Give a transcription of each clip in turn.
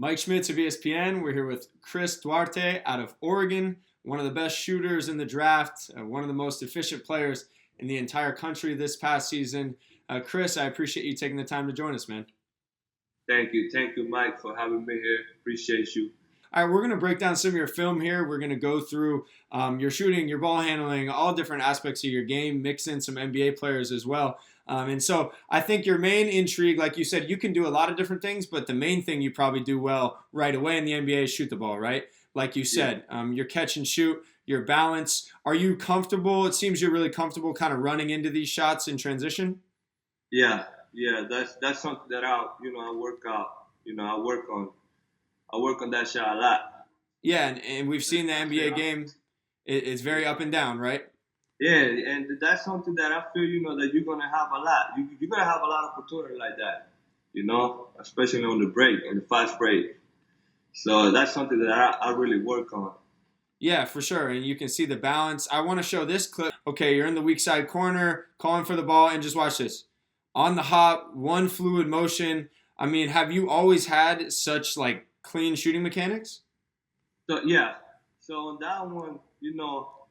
Mike Schmitz of ESPN. We're here with Chris Duarte out of Oregon, one of the best shooters in the draft, one of the most efficient players in the entire country this past season. Chris, I appreciate you taking the time to join us, man. Thank you, Mike, for having me here. Appreciate you. All right, we're going to break down some of your film here. We're going to go through your shooting, your ball handling, all different aspects of your game, mix in some NBA players as well. And so I think your main intrigue, like you said, you can do a lot of different things, but the main thing you probably do well right away in the NBA is shoot the ball, right? Like you said, your catch and shoot, your balance. Are you comfortable? It seems you're really comfortable kind of running into these shots in transition. Yeah, that's something that I work out. I work on that shot a lot. Yeah, and we've seen the NBA game. It's very up and down, right? Yeah, and that's something that I feel, that you're gonna have a lot. You're gonna have a lot of opportunity like that, especially on the break, on the fast break. So that's something that I really work on. Yeah, for sure. And you can see the balance. I want to show this clip. Okay, you're in the weak side corner, calling for the ball, and just watch this. On the hop, one fluid motion. I mean, have you always had such like clean shooting mechanics? So yeah. So on that one,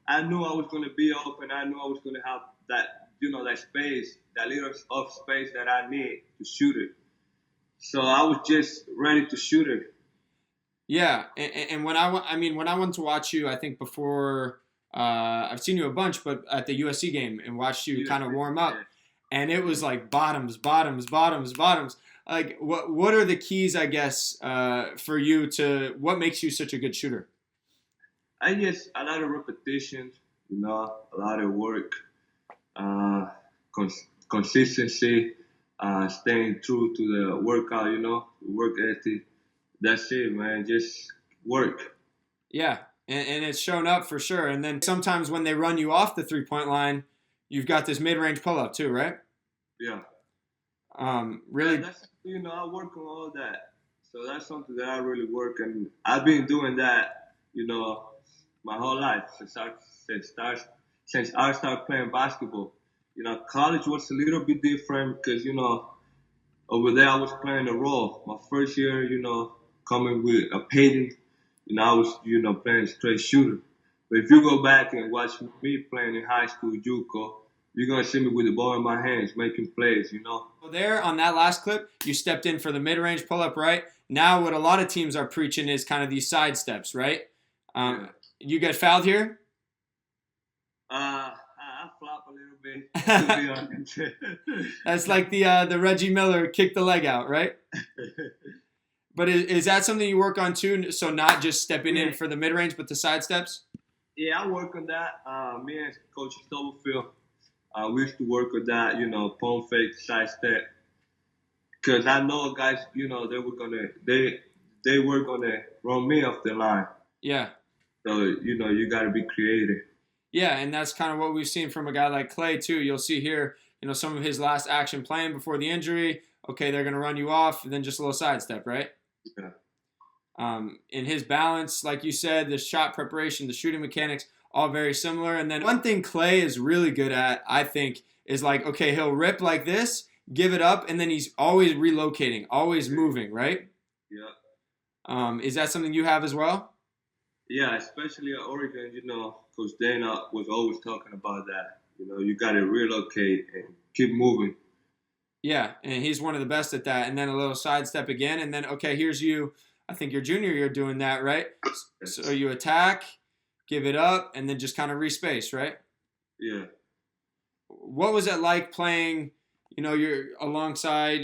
I knew I was going to be open. I knew I was going to have that, that space, that little of space that I need to shoot it. So I was just ready to shoot it. Yeah, and when I went to watch you, I think before I've seen you a bunch, but at the USC game and watched you kind of warm up, and it was like bottoms. Like what are the keys, I guess, for you to what makes you such a good shooter? I guess a lot of repetitions, a lot of work, consistency, staying true to the workout, work ethic. That's it, man. Just work. Yeah, and it's shown up for sure. And then sometimes when they run you off the three-point line, you've got this mid-range pull-up too, right? Yeah. Really. Yeah, that's, I work on all that. So that's something that I really work, and I've been doing that, my whole life since I started playing basketball. College was a little bit different because over there I was playing a role. My first year, coming with a painting, I was playing straight shooter. But if you go back and watch me playing in high school, JUCO, you're gonna see me with the ball in my hands, making plays. Well, there on that last clip, you stepped in for the mid-range pull-up, right? Now, what a lot of teams are preaching is kind of these side steps, right? You get fouled here? I flop a little bit, to be honest. That's like the Reggie Miller kick the leg out, right? But is that something you work on too? So not just stepping in for the mid-range, but the side steps? Yeah, I work on that. Me and Coach Stubblefield, we used to work on that, pump fake, side step. Because I know guys, they were gonna run me off the line. Yeah. So, you got to be creative. Yeah, and that's kind of what we've seen from a guy like Clay, too. You'll see here, some of his last action playing before the injury. Okay, they're going to run you off, and then just a little sidestep, right? Yeah. In his balance, like you said, the shot preparation, the shooting mechanics, all very similar. And then one thing Clay is really good at, I think, is like, okay, he'll rip like this, give it up, and then he's always relocating, always moving, right? Yeah. Is that something you have as well? Yeah, especially at Oregon, Coach Dana was always talking about that. You got to relocate and keep moving. Yeah, and he's one of the best at that. And then a little sidestep again. And then, okay, here's you. I think your junior year doing that, right? So you attack, give it up, and then just kind of respace, right? Yeah. What was it like playing, you're alongside,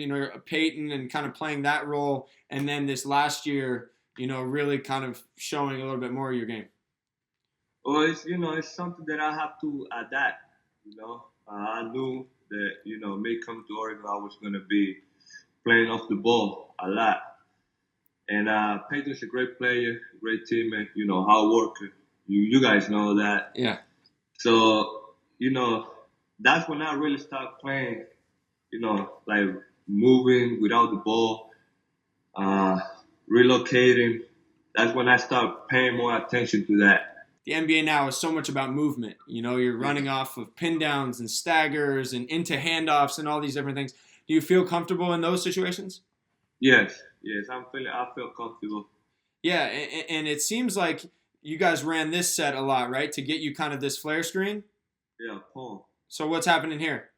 Peyton and kind of playing that role, and then this last year, really kind of showing a little bit more of your game? Well, it's something that I have to adapt, I knew that, me coming to Oregon, I was going to be playing off the ball a lot. And Peyton's a great player, great teammate, hard worker. You guys know that. Yeah. So, that's when I really started playing, like moving without the ball, relocating. That's when I started paying more attention to that. The NBA now is so much about movement. You're running off of pin downs and staggers and into handoffs and all these different things. Do you feel comfortable in those situations? Yes, Yes, I feel comfortable. Yeah, and it seems like you guys ran this set a lot, right, to get you kind of this flare screen. Yeah, Paul. So what's happening here?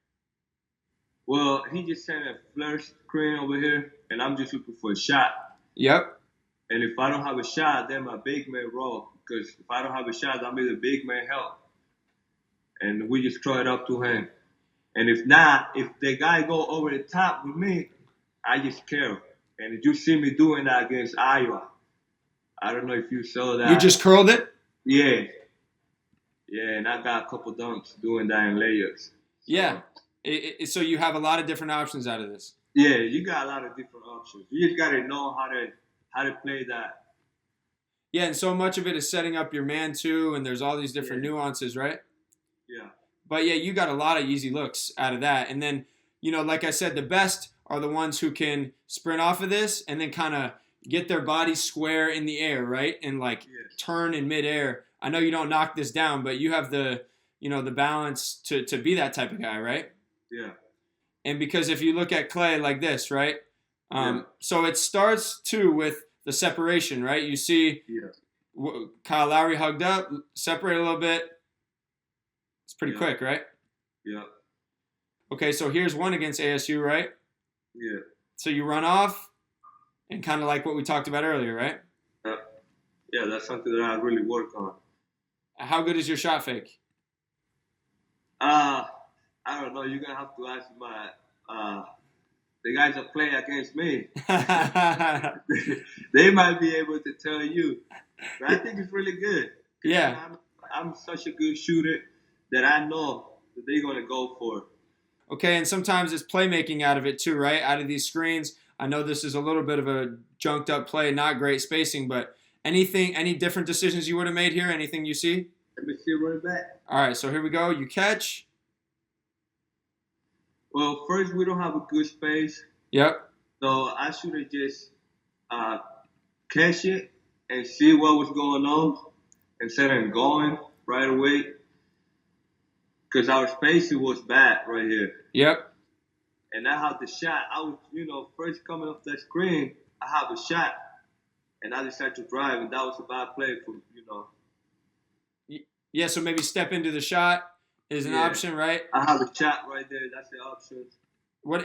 Well, he just sent a flare screen over here, and I'm just looking for a shot. Yep. And if I don't have a shot, then my big man roll. Because if I don't have a shot, that means the big man help. And we just throw it up to him. And if not, if the guy go over the top with me, I just care. And you see me doing that against Iowa. I don't know if you saw that. You just curled it? Yeah. Yeah, and I got a couple dunks doing that in layups. So, Yeah. So you have a lot of different options out of this. yeah, you got a lot of different options. You just gotta know how to play that. Yeah, and so much of it is setting up your man too, and there's all these different nuances, right? Yeah. But yeah, you got a lot of easy looks out of that. And then, like I said, the best are the ones who can sprint off of this and then kind of get their body square in the air, right? And turn in midair. I know you don't knock this down, but you have the balance to be that type of guy, right? Yeah. And because if you look at Clay like this, right? So it starts too with the separation, right? You see Kyle Lowry hugged up, separate a little bit. It's pretty quick, right? Yeah. Okay, so here's one against ASU, right? Yeah. So you run off and kind of like what we talked about earlier, right? Yeah, that's something that I really work on. How good is your shot fake? I don't know. You're going to have to ask the guys that play against me. They might be able to tell you. But I think it's really good. Yeah. I'm such a good shooter that I know that they're going to go for it. Okay, and sometimes it's playmaking out of it too, right? Out of these screens. I know this is a little bit of a junked up play, not great spacing, but any different decisions you would have made here? Anything you see? Let me see right back. All right, so here we go. You catch. Well, first, we don't have a good space. Yep. So I should have just catch it and see what was going on instead of going right away. Because our spacing was bad right here. Yep. And I had the shot. I was, first coming off that screen, I have a shot. And I decided to drive, and that was a bad play for. Yeah, so maybe step into the shot is an option, right? I have a shot right there. That's the option.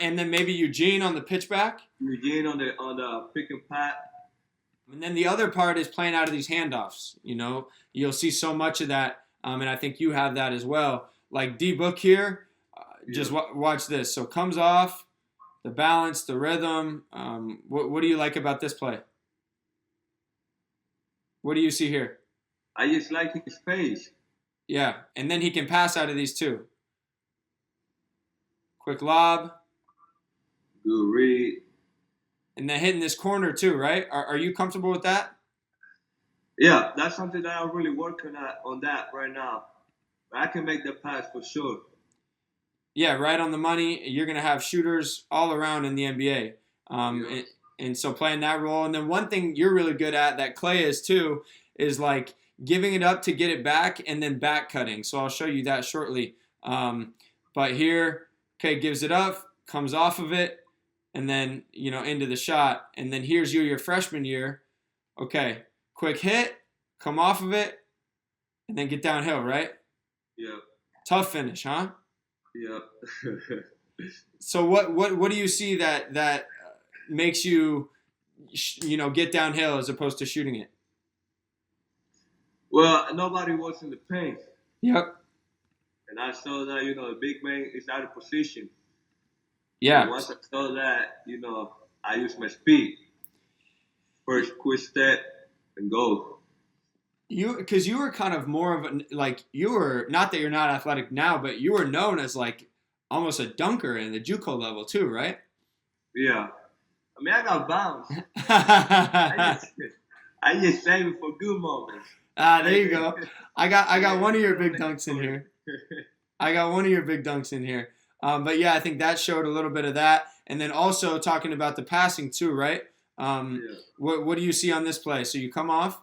And then maybe Eugene on the pitch back? Eugene on the pick and pat. And then the other part is playing out of these handoffs. You'll see so much of that, and I think you have that as well. Like D-Book here, just watch this. So comes off, the balance, the rhythm. What do you like about this play? What do you see here? I just like his pace. Yeah, and then he can pass out of these too. Quick lob. Good read. And then hitting this corner too, right? Are you comfortable with that? Yeah, that's something that I'm really working on that right now. I can make the pass for sure. Yeah, right on the money. You're going to have shooters all around in the NBA. And so playing that role. And then one thing you're really good at that Clay is too is like giving it up to get it back and then back cutting. So I'll show you that shortly. But here, okay, gives it up, comes off of it, and then, into the shot. And then here's your freshman year. Okay, quick hit, come off of it, and then get downhill, right? Yeah. Tough finish, huh? Yeah. So what do you see that makes you, get downhill as opposed to shooting it? Well, nobody was in the paint. Yep. And I saw that, the big man is out of position. Yeah. And once I saw that, I used my speed. First quick step and go. Because you were kind of more of you were, not that you're not athletic now, but you were known as almost a dunker in the JUCO level too, right? Yeah. I mean, I got bounce. I just save it for good moments. There you go. I got one of your big dunks in here. But yeah, I think that showed a little bit of that. And then also talking about the passing too, right? What do you see on this play? So you come off.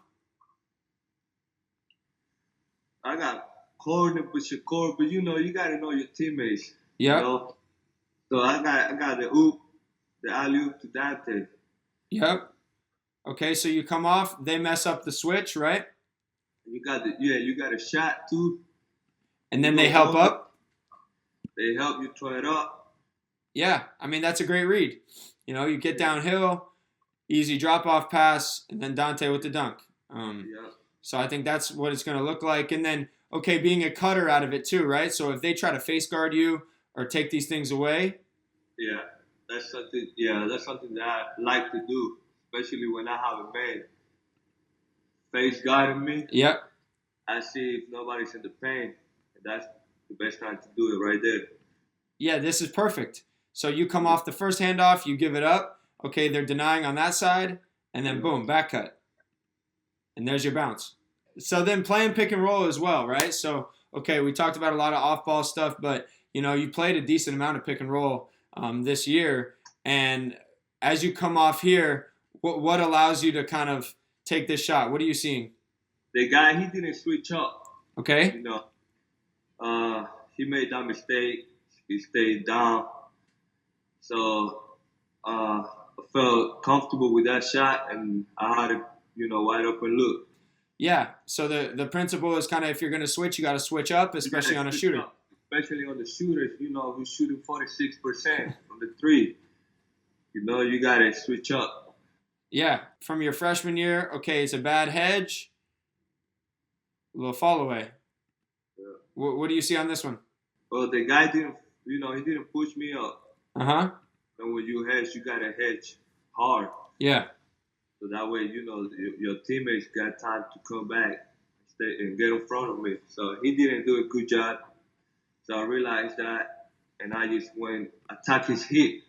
I got corner with Shakur, but you got to know your teammates. Yeah. So I got the oop, the alley-oop to Dante. Yep. Okay, so you come off, they mess up the switch, right? You got a shot too. And You then they go help under, up. they help you turn it up. Yeah, I mean that's a great read. You get Yeah, downhill, easy drop off pass, and then Dante with the dunk. yeah, So I think that's what it's going to look like. And then, okay, being a cutter out of it too, right? So if they try to face guard you or take these things away, yeah. That's something. Yeah, that's something that I like to do, especially when I have a man face guarding me. yep, I see if nobody's in the paint, and that's the best time to do it right there. yeah, this is perfect. So you come off the first handoff, you give it up. Okay, they're denying on that side, and then Yeah, boom, back cut. And there's your bounce. So then playing pick and roll as well, right? So, okay, we talked about a lot of off ball stuff, but you played a decent amount of pick and roll this year. And as you come off here, what allows you to kind of take this shot? What are you seeing? the guy he didn't switch up. Okay. You know, he made that mistake. He stayed down. So I felt comfortable with that shot, and I had a wide open look. Yeah. So the principle is kind of if you're going to switch, you got to switch up, You gotta especially on a switch shooter. up, especially on the shooters. Who's shooting 46% from the three. You gotta switch up. Yeah. From your freshman year, okay, it's a bad hedge, a little fall away. Yeah. What do you see on this one? Well, the guy didn't, he didn't push me up. Uh huh. And when you hedge, you gotta hedge hard. Yeah. So that way, your teammates got time to come back and get in front of me. So he didn't do a good job. So I realized that, and I just went attack his hip.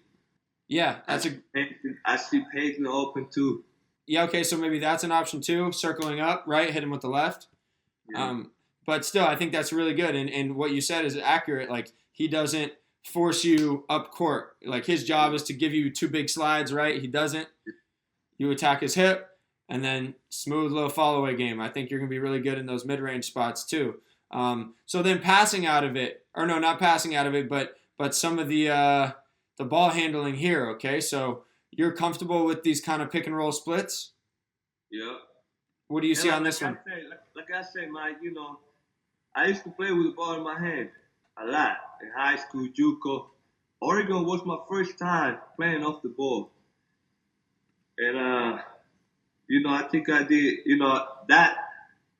Yeah. I see Peyton open too. Yeah. Okay. So maybe that's an option too. Circling up, right? Hit him with the left. Yeah. But still, I think that's really good. And what you said is accurate. Like he doesn't force you up court. Like his job is to give you two big slides, right? He doesn't. You attack his hip, and then smooth little fall away game. I think you're going to be really good in those mid range spots too. So then passing out of it, or no, not passing out of it, but some of the ball handling here. Okay, so you're comfortable with these kind of pick and roll splits. Yeah. What do you see like, on this one? Like I said, Mike, I used to play with the ball in my hand a lot in high school, JUCO. Oregon was my first time playing off the ball. And, I think I did, that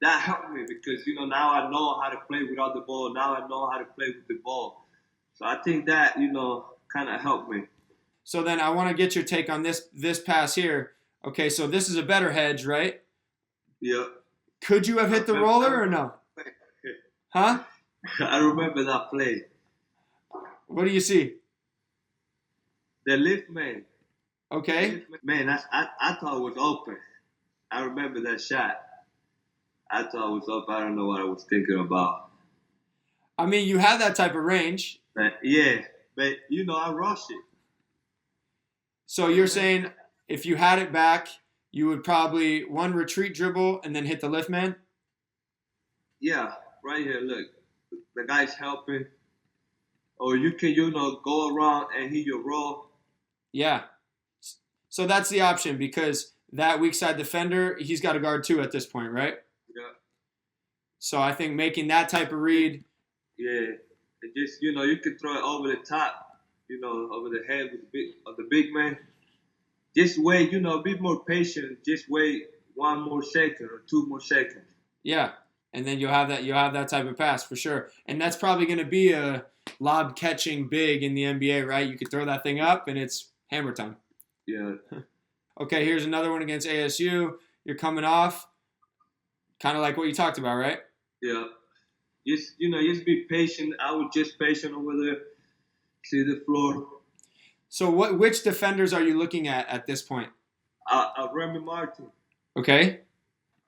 helped me because, now I know how to play without the ball. Now I know how to play with the ball. So I think that, kind of helped me. So then I want to get your take on this pass here. Okay, so this is a better hedge, right? Yeah. Could you have hit the roller or no? Huh? I remember that play. What do you see? The lift man. Okay. Man, I thought it was open. I remember that shot. I thought it was open. I don't know what I was thinking about. I mean, you have that type of range. But I rushed it. So you're saying if you had it back, you would probably one retreat dribble and then hit the lift man? Yeah, right here, look. The guy's helping. Or you can, go around and hit your roll. Yeah. So that's the option because that weak side defender, he's got to guard two at this point, right? Yeah. So I think making that type of read. Yeah. And just, you can throw it over the top, over the head of the big man. Just wait, be more patient. Just wait 1 more second or 2 more seconds. Yeah. And then you'll have that type of pass for sure. And that's probably going to be a lob catching big in the NBA, right? You could throw that thing up and it's hammer time. Yeah. Okay, here's another one against ASU. You're coming off, kind of like what you talked about, right? Yeah. Just be patient. I was just patient over there. See the floor. So which defenders are you looking at this point? Remy Martin. Okay.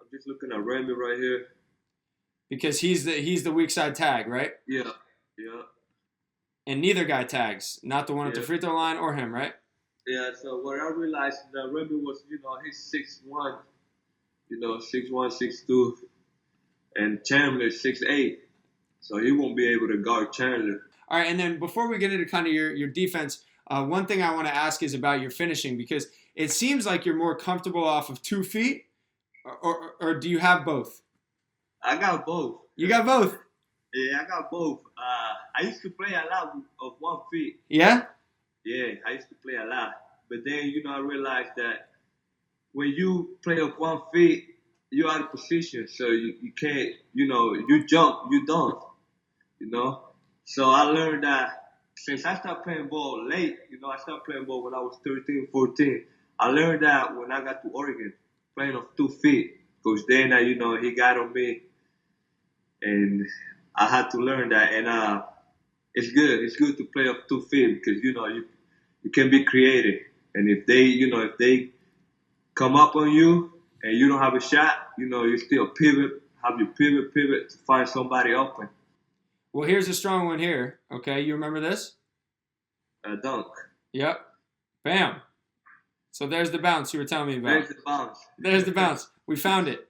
I'm just looking at Remy right here. Because he's the weak side tag, right? Yeah. Yeah. And neither guy tags, not the one at the free throw line or him, right? Yeah, so what I realized that Remy was, he's 6'1", 6'1", 6'2", and Chandler 6'8", so he won't be able to guard Chandler. All right, and then before we get into kind of your defense, one thing I want to ask is about your finishing, because it seems like you're more comfortable off of 2 feet, or do you have both? I got both. You got both. Yeah, I got both. I used to play a lot of 1 feet. Yeah? Yeah, I used to play a lot. But then, I realized that when you play of 1 feet, you're out of position. So you can't, you jump, you don't, So I learned that since I started playing ball late, I started playing ball when I was 13, 14. I learned that when I got to Oregon, playing off 2 feet. Because then, he got on me. And I had to learn that. And it's good. It's good to play off 2 feet because, you can be creative. And if they come up on you and you don't have a shot, you still have your pivot to find somebody open. Well, here's a strong one here. Okay, you remember this? Dunk. Yep. Bam. So there's the bounce you were telling me about. There's the bounce. There's the bounce. We found it.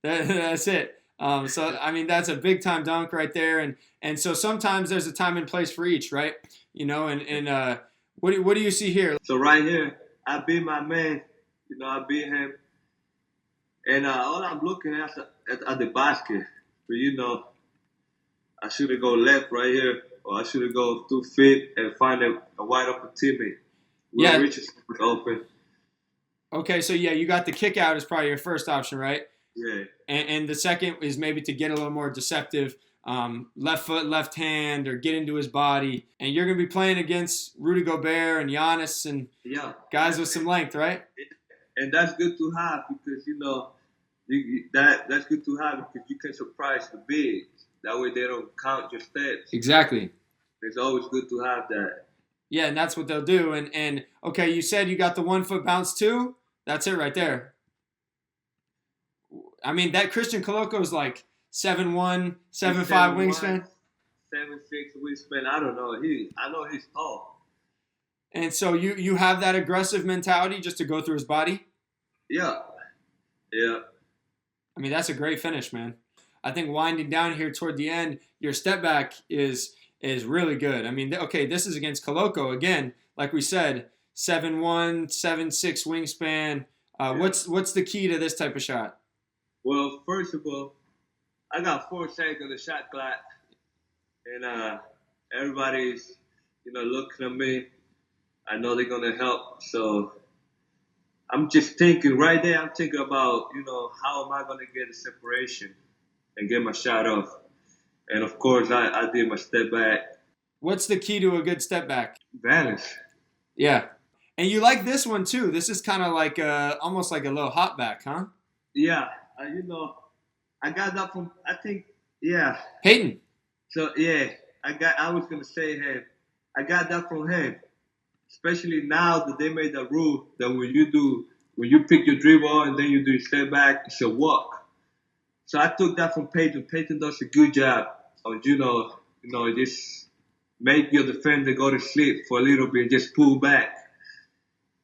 That's it. So I mean, that's a big time dunk right there, and so sometimes there's a time and place for each, right? And what do you see here? So right here, I beat my man. I beat him, and all I'm looking at the basket. But I should have go left right here, or I should have go 2 feet and find a wide open teammate. Yeah. Richardson was open. Okay, so yeah, you got the kick out as probably your first option, right? Yeah. And the second is maybe to get a little more deceptive, left foot, left hand, or get into his body. And you're going to be playing against Rudy Gobert and Giannis and guys with some length, right? And that's good to have because, that's good to have because you can surprise the bigs. That way they don't count your steps. Exactly. It's always good to have that. Yeah, and that's what they'll do. And okay, you said you got the 1 foot bounce too? That's it right there. I mean, that Christian Coloco's like 7'1", 7'5" wingspan. 7'6" wingspan. I don't know. I know he's tall. And so you have that aggressive mentality just to go through his body? Yeah. Yeah. I mean, that's a great finish, man. I think winding down here toward the end, your step back is really good. I mean, okay, this is against Coloco again. Like we said, 7'1", 7'6" wingspan. What's the key to this type of shot? Well, first of all, I got 4 seconds on the shot clock, and everybody's, looking at me. I know they're gonna help, so I'm just thinking right there. I'm thinking about, how am I gonna get a separation and get my shot off? And of course, I did my step back. What's the key to a good step back? Balance. Yeah, and you like this one too. This is kind of like almost like a little hop back, huh? Yeah. I got that from, I think, yeah. Peyton. So, yeah, I was going to say him. I got that from him. Especially now that they made the rule that when you pick your dribble and then you do your step back, it's a walk. So I took that from Peyton. Peyton does a good job of, just make your defender go to sleep for a little bit and just pull back.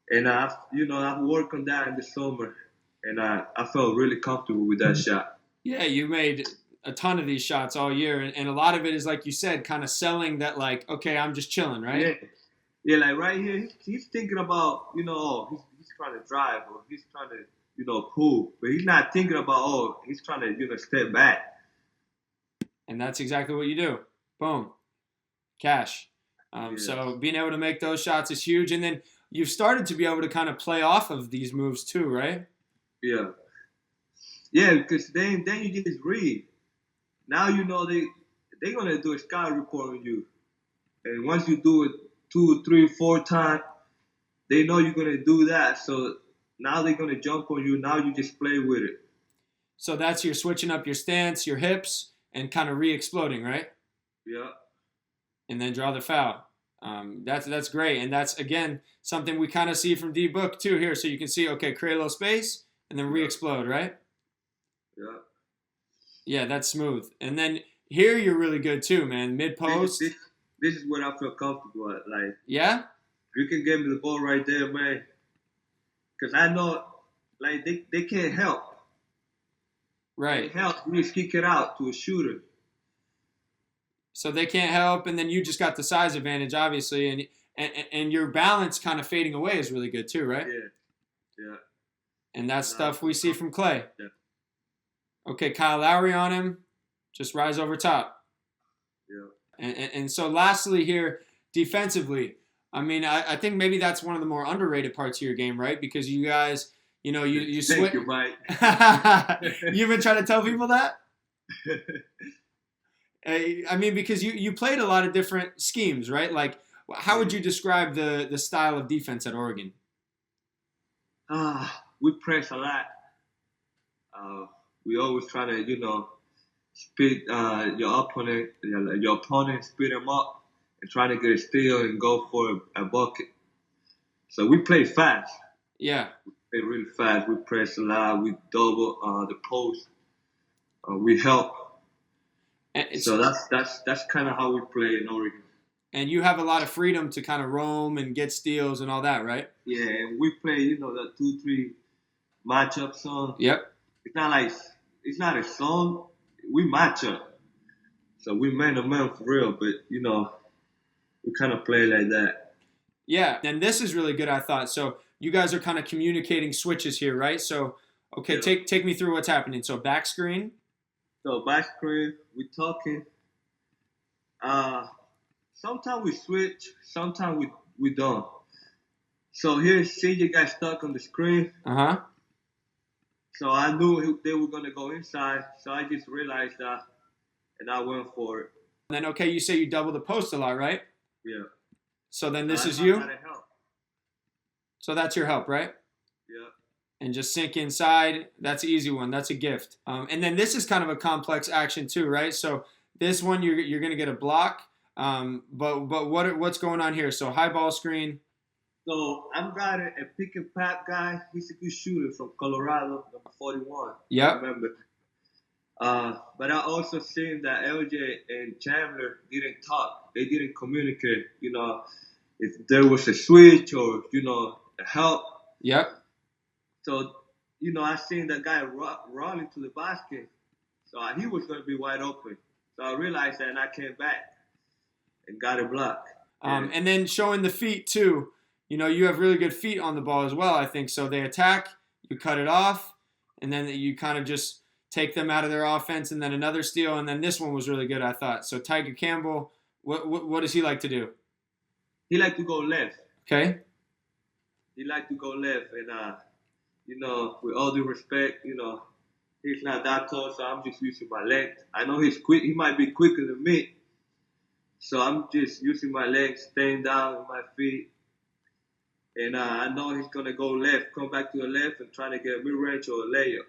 And I've worked on that in the summer. And I felt really comfortable with that shot. Yeah, you made a ton of these shots all year. And a lot of it is, like you said, kind of selling that, like, okay, I'm just chilling, right? Yeah, like right here, he's thinking about, he's trying to drive or he's trying to, pull. But he's not thinking about, he's trying to, step back. And that's exactly what you do. Boom. Cash. So being able to make those shots is huge. And then you've started to be able to kind of play off of these moves too, right? Yeah. Yeah, because then you just read. Now they're gonna do a scout report on you. And once you do it 2, 3, 4 times, they know you're gonna do that. So now they're gonna jump on you. Now you just play with it. So that's your switching up your stance, your hips, and kind of re-exploding, right? Yeah. And then draw the foul. That's great. And that's, again, something we kind of see from D-Book too here. So you can see, okay, create a little space, and then re-explode, right? Yeah. Yeah, that's smooth. And then here you're really good too, man. Mid-post. This is what I feel comfortable at. Like, yeah? You can give me the ball right there, man. Because I know, like, they can't help. Right. They can't help. You just kick it out to a shooter. So they can't help, and then you just got the size advantage, obviously. and your balance kind of fading away is really good too, right? Yeah. And that's Nah, stuff we see from Clay. Yeah. Okay, Kyle Lowry on him, just rise over top. Yeah. And so lastly here, defensively, I mean, I think maybe that's one of the more underrated parts of your game, right? Because you guys, you Thank switch. you, Mike. You've been trying to tell people that? I mean, because you played a lot of different schemes, right? Like, how would you describe the style of defense at Oregon? We press a lot. We always try to, speed your opponent, speed them up, and try to get a steal and go for a bucket. So we play fast. Yeah. We play really fast. We press a lot. We double the post. We help. So that's kind of how we play in Oregon. And you have a lot of freedom to kind of roam and get steals and all that, right? Yeah, and we play, the 2-3 matchup song. Yep. It's not a song. We match up. So we man to man for real, but we kind of play like that. Yeah, and this is really good, I thought. So you guys are kind of communicating switches here, right? So okay, Yeah. take me through what's happening. So back screen. So back screen, we talking. Sometimes we switch, sometimes we don't. So here, CJ got stuck on the screen. So I knew they were gonna go inside. So I just realized that, and I went for it. And then okay, you say you double the post a lot, right? Yeah. So then this is I you. gotta help. So that's your help, right? Yeah. And just sink inside. That's an easy one. That's a gift. And then this is kind of a complex action too, right? So this one you're gonna get a block. But what's going on here? So high ball screen. So I'm got a pick and pop guy. He's a good shooter from Colorado, number 41. Yep. I remember. But I also seen that LJ and Chandler didn't talk. They didn't communicate. If there was a switch or a help. Yep. So I seen that guy running to the basket. So he was gonna be wide open. So I realized that, and I came back and got a block. And then showing the feet too. You have really good feet on the ball as well, I think. So they attack, you cut it off, and then you kind of just take them out of their offense, and then another steal, and then this one was really good, I thought. So Tiger Campbell, what does he like to do? He like to go left. Okay. He like to go left, and with all due respect, he's not that tall, so I'm just using my length. I know he's quick. He might be quicker than me, so I'm just using my legs, staying down with my feet. And I know he's going to go left, come back to the left, and try to get a mid-range or a layup.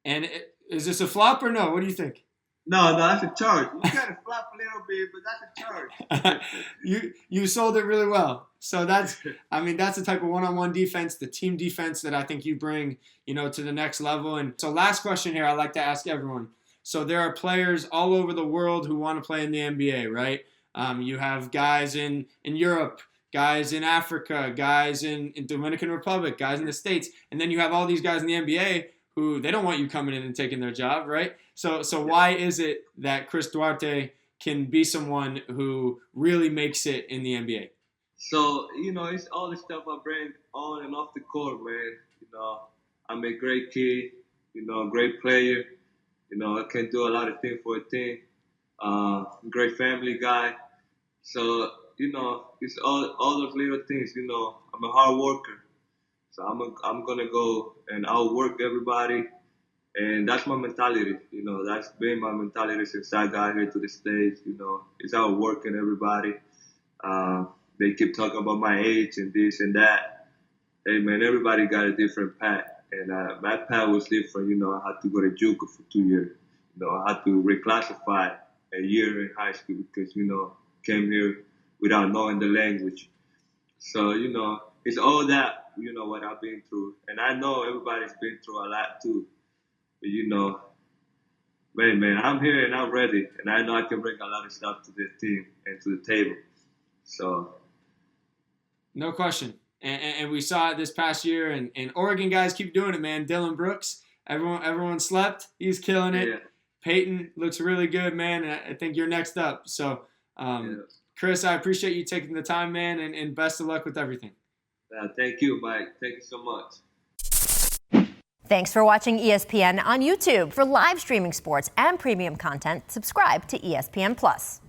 And is this a flop or no? What do you think? No, that's a charge. You got to flop a little bit, but that's a charge. You sold it really well. So that's the type of one-on-one defense, the team defense that I think you bring, to the next level. And so last question here I like to ask everyone. So there are players all over the world who want to play in the NBA, right? You have guys in Europe, guys in Africa, guys in Dominican Republic, guys in the States, and then you have all these guys in the NBA who they don't want you coming in and taking their job, right? So why is it that Chris Duarte can be someone who really makes it in the NBA? So, it's all the stuff I bring on and off the court, man. I'm a great kid, great player. I can do a lot of things for a team. Great family guy. So, it's all those little things. I'm a hard worker, so I'm gonna go and outwork everybody, and that's my mentality. That's been my mentality since I got here to the States. It's outworking everybody. They keep talking about my age and this and that. Hey man, everybody got a different path, and my path was different. I had to go to JUCO for 2 years. I had to reclassify a year in high school because came here without knowing the language. So, it's all that, what I've been through. And I know everybody's been through a lot too. But, man, I'm here and I'm ready. And I know I can bring a lot of stuff to the team and to the table. So. No question. And we saw it this past year. And Oregon guys keep doing it, man. Dylan Brooks, everyone slept. He's killing it. Yeah. Peyton looks really good, man. And I think you're next up. So, Chris, I appreciate you taking the time, man, and best of luck with everything. Thank you, Mike. Thank you so much. Thanks for watching ESPN on YouTube. For live streaming sports and premium content, subscribe to ESPN+.